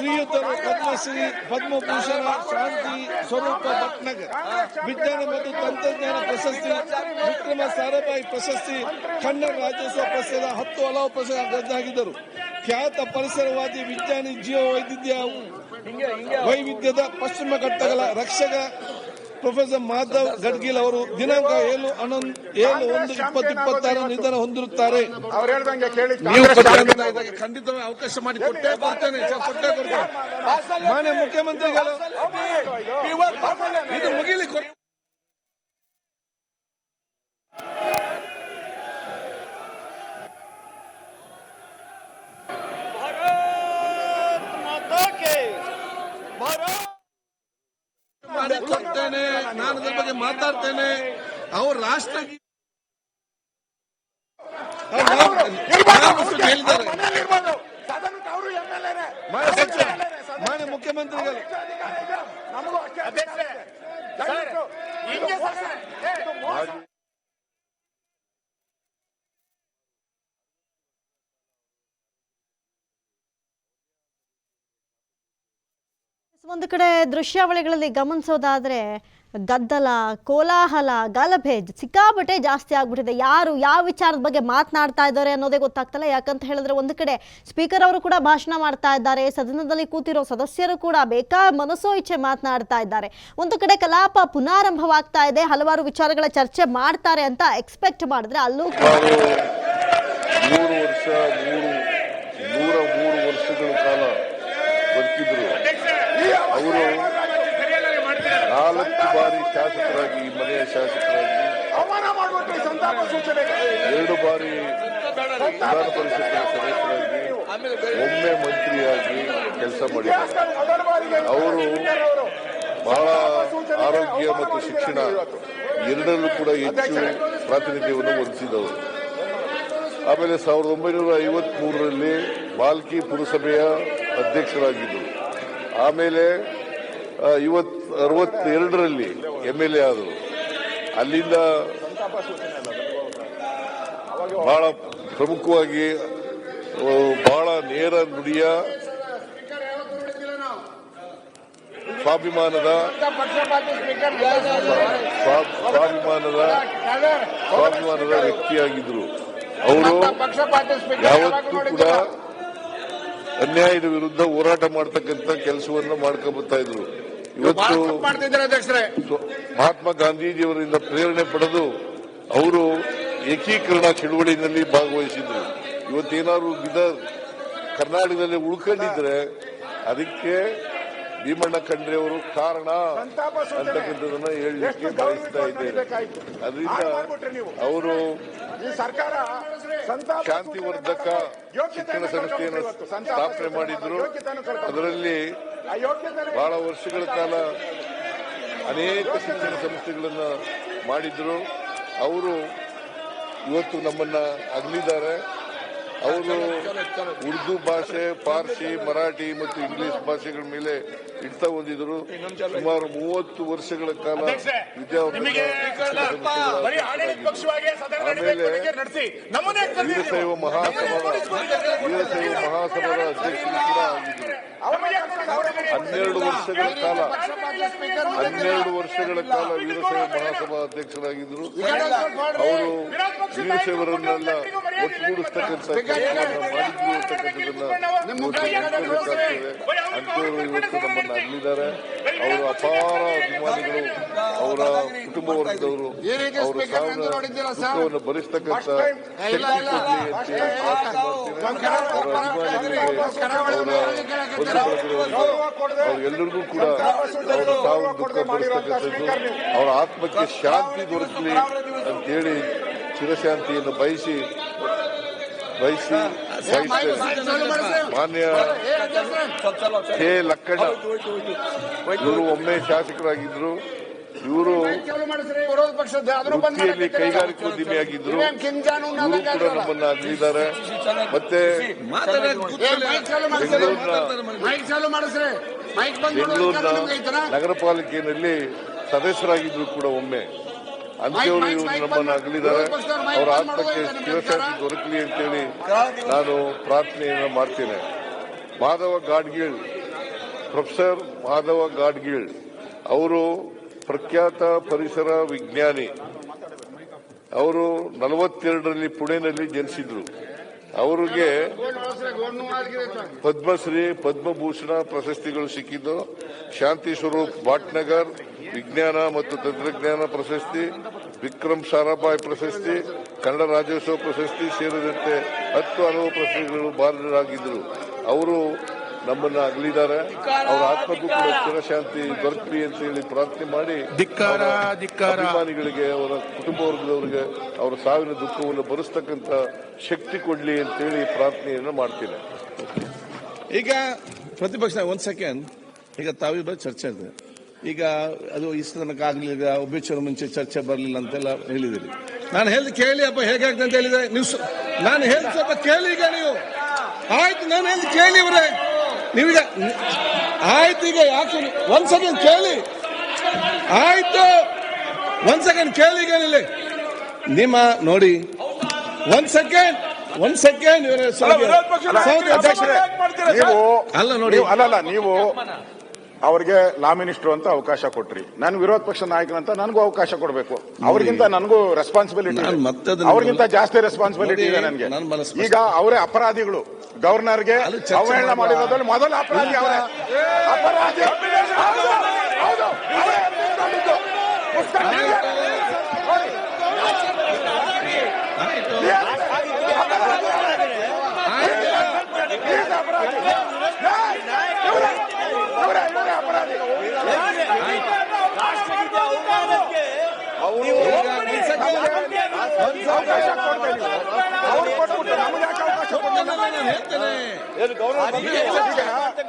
ಶ್ರೀಯುತರು ಪದ್ಮಶ್ರೀ ಪದ್ಮಭೂಷಣ ಶಾಂತಿ ಸ್ವರೂಪ ಭಟ್ನಗರ್ ವಿಜ್ಞಾನ ಮತ್ತು ತಂತ್ರಜ್ಞಾನ ಪ್ರಶಸ್ತಿ, ವಿಕ್ರಮ ಸಾರಾಭಾಯಿ ಪ್ರಶಸ್ತಿ, ಕನ್ನಡ ರಾಜ್ಯೋತ್ಸವ ಪ್ರಶಸ್ತಿಯ 10 ಹಲವು ಪ್ರಶಸ್ತಿಯಾಗಿದ್ದರು. ಖ್ಯಾತ ಪರಿಸರವಾದಿ, ವಿಜ್ಞಾನಿ, ಜೀವ ವೈವಿಧ್ಯದ ಪಶ್ಚಿಮ ಘಟ್ಟಗಳ ರಕ್ಷಕ ಪ್ರೊಫೆಸರ್ ಮಾಧವ್ ಗಡ್ಗಿಲ್ ಅವರು ದಿನಾಂಕ 7/1/2026 ನಿಧನ ಹೊಂದಿರುತ್ತಾರೆ. ಖಂಡಿತವಾಗಿ ಅವಕಾಶ ಮಾಡಿ ಕೊಟ್ಟೇ ಕೊಡ್ತೇನೆ. ಮಾನ್ಯ ಮುಖ್ಯಮಂತ್ರಿಗಳು ಇದು ಮುಗಿಲಿ. ಮಾಡಿಕೊಡ್ತೇನೆ, ನಾನು ಅದ್ರ ಬಗ್ಗೆ ಮಾತಾಡ್ತೇನೆ. ಅವ್ರು ರಾಷ್ಟ್ರ ಹೇಳಿದ್ದಾರೆ. ಮಾನ್ಯ ಮುಖ್ಯಮಂತ್ರಿಗಳು ಒಂದು ಕಡೆ ದೃಶ್ಯಾವಳಿಗಳಲ್ಲಿ ಗಮನಿಸೋದಾದ್ರೆ ಗದ್ದಲ, ಕೋಲಾಹಲ, ಗಲಭೆ ಸಿಕ್ಕಾಪಟ್ಟೆ ಜಾಸ್ತಿ ಆಗ್ಬಿಟ್ಟಿದೆ. ಯಾರು ಯಾವ ವಿಚಾರದ ಬಗ್ಗೆ ಮಾತನಾಡ್ತಾ ಇದ್ದಾರೆ ಅನ್ನೋದೇ ಗೊತ್ತಾಗ್ತಲ್ಲ. ಯಾಕಂತ ಹೇಳಿದ್ರೆ ಒಂದು ಕಡೆ ಸ್ಪೀಕರ್ ಅವರು ಕೂಡ ಭಾಷಣ ಮಾಡ್ತಾ ಇದ್ದಾರೆ, ಸದನದಲ್ಲಿ ಕೂತಿರೋ ಸದಸ್ಯರು ಕೂಡ ಮನಸೋ ಇಚ್ಛೆ ಮಾತನಾಡ್ತಾ ಇದ್ದಾರೆ. ಒಂದು ಕಡೆ ಕಲಾಪ ಪುನಾರಂಭವಾಗ್ತಾ ಇದೆ, ಹಲವಾರು ವಿಚಾರಗಳ ಚರ್ಚೆ ಮಾಡ್ತಾರೆ ಅಂತ ಎಕ್ಸ್ಪೆಕ್ಟ್ ಮಾಡಿದ್ರೆ ಅಲ್ಲೂ 3 ವರ್ಷಗಳ ಕಾಲ ಬದುಕಿದ್ರು. ಅವರು 4 ಬಾರಿ ಶಾಸಕರಾಗಿ, ಮನೆಯ ಶಾಸಕರಾಗಿ, 2 ಬಾರಿ ವಿಧಾನ ಪರಿಷತ್ತಿನ ಸದಸ್ಯರಾಗಿ, ಒಮ್ಮೆ ಮಂತ್ರಿಯಾಗಿ ಕೆಲಸ ಮಾಡಿದ್ದಾರೆ. ಅವರು ಬಹಳ ಆರೋಗ್ಯ ಮತ್ತು ಶಿಕ್ಷಣ ಎರಡರಲ್ಲೂ ಕೂಡ ಹೆಚ್ಚು ಪ್ರಾತಿನಿಧ್ಯವನ್ನು ಹೊಂದಿಸಿದವರು. ಆಮೇಲೆ 1953ರಲ್ಲಿ ಬಾಲ್ಕಿ ಪುರಸಭೆಯ ಅಧ್ಯಕ್ಷರಾಗಿದ್ದರು. ಆಮೇಲೆ 62ರಲ್ಲಿ MLA ಆದರು. ಅಲ್ಲಿಂದ ಬಹಳ ಪ್ರಮುಖವಾಗಿ ಬಹಳ ನೇರ ನುಡಿಯ ಸ್ವಾಭಿಮಾನದ ವ್ಯಕ್ತಿಯಾಗಿದ್ದರು. ಅವರು ಯಾವತ್ತೂ ಕೂಡ ಅನ್ಯಾಯದ ವಿರುದ್ಧ ಹೋರಾಟ ಮಾಡತಕ್ಕಂಥ ಕೆಲಸವನ್ನು ಮಾಡ್ಕೊಂಡ್ಬರ್ತಾ ಇದ್ರು. ಇವತ್ತು ಮಹಾತ್ಮ ಗಾಂಧೀಜಿಯವರಿಂದ ಪ್ರೇರಣೆ ಪಡೆದು ಅವರು ಏಕೀಕರಣ ಚಳುವಳಿಯಲ್ಲಿ ಭಾಗವಹಿಸಿದ್ರು. ಇವತ್ತೇನಾದ್ರು ಕರ್ನಾಟಕದಲ್ಲಿ ಉಳ್ಕೊಂಡಿದ್ರೆ ಅದಕ್ಕೆ ಭೀಮಣ್ಣ ಖಂಡ್ರೆ ಅವರು ಕಾರಣ ಅಂತಕ್ಕಂಥದನ್ನ ಹೇಳಲಿಕ್ಕೆ ಬಯಸ್ತಾ ಇದ್ದೇನೆ. ಅದರಿಂದ ಅವರು ಶಾಂತಿವರ್ಧಕ ಶಿಕ್ಷಣ ಸಂಸ್ಥೆಯನ್ನು ಸ್ಥಾಪನೆ ಮಾಡಿದ್ರು. ಅದರಲ್ಲಿ ಬಹಳ ವರ್ಷಗಳ ಕಾಲ ಅನೇಕ ಶಿಕ್ಷಣ ಸಂಸ್ಥೆಗಳನ್ನ ಮಾಡಿದ್ರು. ಅವರು ಇವತ್ತು ನಮ್ಮನ್ನ ಅಗಲಿದ್ದಾರೆ. ಅವರು ಉರ್ದು ಭಾಷೆ, ಪಾರ್ಸಿ, ಮರಾಠಿ ಮತ್ತು ಇಂಗ್ಲಿಷ್ ಭಾಷೆಗಳ ಮೇಲೆ ಹಿಡಿತ ಹೊಂದಿದ್ರು. ಸುಮಾರು 30 ವರ್ಷಗಳ ಕಾಲ ವಿದ್ಯಾವಂತ. ಆಮೇಲೆ ವೀರಶೈವ ಮಹಾಸಭಾದ ಅಧ್ಯಕ್ಷರು ಕೂಡ ಆಗಿದ್ರು. 12 ವರ್ಷಗಳ ಕಾಲ ವೀರಶೈವ ಮಹಾಸಭಾ ಅಧ್ಯಕ್ಷರಾಗಿದ್ರು. ಅವರು ವೀರಶೈವರನ್ನೆಲ್ಲ ಒಟ್ಟುಗೂಡಿಸ್ತಕ್ಕಂಥ ಕೆಲಸವನ್ನು ಮಾಡಿದ್ರು ಅಂತಕ್ಕಂಥದ್ದನ್ನ ಅಂತವರು ಇವತ್ತು ನಮ್ಮನ್ನು ಅಗಲಿದ್ದಾರೆ. ಅವರು ಅಪಾರ ಅಭಿಮಾನಿಗಳು, ಅವರ ಕುಟುಂಬ ವರ್ಗದವರು ಅವರ ದುಃಖವನ್ನು ಭರಿಸ್ತಕ್ಕಂಥ ಶಕ್ತಿ ಕೊಡಲಿ ಅಂತ ಅವರ ಅಭಿಮಾನಿಗಳಿಗೆ, ಅವರೆಲ್ಲರಿಗೂ ಕೂಡ ಅವರ ತಾವು ದುಃಖ ಭರಿಸ್ತಕ್ಕಂಥದ್ದು, ಅವರ ಆತ್ಮಕ್ಕೆ ಶಾಂತಿ ದೊರಕಲಿ ಅಂತೇಳಿ ಚಿರಶಾಂತಿಯನ್ನು ಬಯಸಿ ಮಾನ್ಯ ಕೆ ಲಕ್ಕಣ್ಣ ಇವರು ಒಮ್ಮೆ ಶಾಸಕರಾಗಿದ್ರು. ಇವರು ವೃತ್ತಿಯಲ್ಲಿ ಕೈಗಾರಿಕೋದ್ಯಮಿಯಾಗಿದ್ರು. ಇವರು ಕೂಡ ನಮ್ಮನ್ನ ಅಗಲಿದ್ದಾರೆ. ಮತ್ತೆ ಬೆಂಗಳೂರಿನ ನಗರ ಪಾಲಿಕೆಯಲ್ಲಿ ಸದಸ್ಯರಾಗಿದ್ರು ಕೂಡ ಒಮ್ಮೆ. ಅಂತೇವರು ಇವರು ನಮ್ಮನ್ನು ಅಗಲಿದ್ದಾರೆ. ಅವರ ಆತ್ಮಕ್ಕೆ ಚಿರಶಾಂತಿ ದೊರಕಲಿ ಅಂತೇಳಿ ನಾನು ಪ್ರಾರ್ಥನೆಯನ್ನು ಮಾಡ್ತೇನೆ. ಮಾಧವ ಗಾಡ್ಗೀಳ್ ಪ್ರೊಫೆಸರ್ ಮಾಧವ ಗಾಡ್ಗೀಳ್ ಅವರು ಪ್ರಖ್ಯಾತ ಪರಿಸರ ವಿಜ್ಞಾನಿ. ಅವರು 42ರಲ್ಲಿ ಪುಣೆನಲ್ಲಿ ಜನಿಸಿದ್ರು. ಅವರಿಗೆ ಪದ್ಮಶ್ರೀ ಪದ್ಮಭೂಷಣ ಪ್ರಶಸ್ತಿಗಳು ಸಿಕ್ಕಿದ್ದು. ಶಾಂತಿ ಸ್ವರೂಪ್ ಭಾಟ್ನಗರ್ ವಿಜ್ಞಾನ ಮತ್ತು ತಂತ್ರಜ್ಞಾನ ಪ್ರಶಸ್ತಿ, ವಿಕ್ರಮ್ ಸಾರಾಭಾಯ್ ಪ್ರಶಸ್ತಿ, ಕನ್ನಡ ರಾಜ್ಯೋತ್ಸವ ಪ್ರಶಸ್ತಿ ಸೇರಿದಂತೆ 10 ಹಲವು ಪ್ರಶಸ್ತಿಗಳು ಭಾಜನರಾಗಿದ್ದರು. ಅವರು ನಮ್ಮನ್ನ ಅಗಲಿದ್ದಾರೆ. ಅವರ ಆತ್ಮಕ್ಕೂ ಕೂಡ ಚಿರಶಾಂತಿ ದೊರಕಲಿ ಅಂತ ಹೇಳಿ ಪ್ರಾರ್ಥನೆ ಮಾಡಿ ಅಭಿಮಾನಿಗಳಿಗೆ, ಅವರ ಕುಟುಂಬ ವರ್ಗದವರಿಗೆ ಅವರ ಸಾವಿನ ದುಃಖವನ್ನು ಭರಿಸ್ತಕ್ಕಂಥ ಶಕ್ತಿ ಕೊಡ್ಲಿ ಅಂತೇಳಿ ಪ್ರಾರ್ಥನೆಯನ್ನು ಮಾಡ್ತೀನಿ. ಈಗ ಪ್ರತಿಪಕ್ಷ ಒಂದ್ ಸೆಕೆಂಡ್, ಈಗ ತಾವಿಬ್ಬರು ಚರ್ಚೆ ಇದೆ. ಈಗ ಅದು ಇಷ್ಟು ತನಕ ಆಗ್ಲಿಲ್ಲ, ಒಬ್ಬಿಚ್ಚರ ಮುಂಚೆ ಚರ್ಚೆ ಬರಲಿಲ್ಲ ಅಂತೆಲ್ಲ ಹೇಳಿದಿರಿ. ನಾನು ಹೇಳಿದ್ ಕೇಳಿ ಅಪ್ಪ ಹೇಗಾಗ್ತದೆ ಅಂತ ಹೇಳಿದೆ ನೀವು. ನಾನು ಹೇಳಿದ್ ಸ್ವಲ್ಪ ಕೇಳಿ. ಈಗ ನೀವು ಆಯ್ತು, ನಾನು ಹೇಳಿದ್ ಕೇಳಿ ಇವರೇ ನೀವೀಗ ಆಯ್ತು. ಈಗ ಯಾಕೆ ಒಂದ್ ಸೆಕೆಂಡ್ ಕೇಳಿ, ಆಯ್ತು ಒಂದ್ ಸೆಕೆಂಡ್ ಕೇಳಿ. ಈಗ ಇಲ್ಲಿ ನಿಮ್ಮ ನೋಡಿ ಒಂದ್ ಸೆಕೆಂಡ್ ಇವರೇ ಅಲ್ಲ ನೋಡಿ, ಅಲ್ಲಲ್ಲ ನೀವು ಅವ್ರಿಗೆ ಲಾ ಮಿನಿಸ್ಟರ್ ಅಂತ ಅವಕಾಶ ಕೊಟ್ರಿ, ನಾನು ವಿರೋಧ ಪಕ್ಷ ನಾಯಕನಂತ ನನಗೂ ಅವಕಾಶ ಕೊಡಬೇಕು. ಅವ್ರಿಗಿಂತ ನನಗೂ ರೆಸ್ಪಾನ್ಸಿಬಿಲಿಟಿ, ಅವ್ರಿಗಿಂತ ಜಾಸ್ತಿ ರೆಸ್ಪಾನ್ಸಿಬಿಲಿಟಿ ಇದೆ ನನಗೆ. ಈಗ ಅವರೇ ಅಪರಾಧಿಗಳು. ಗವರ್ನರ್ಗೆ ಅವಹೇಳನ ಮಾಡಿರೋದ್ರಲ್ಲಿ ಮೊದಲ ಅಪರಾಧಿ ಅವರೇ. ಅಪರಾಧಿ ಹೌದು. ಹೇಳ್ತೇನೆ.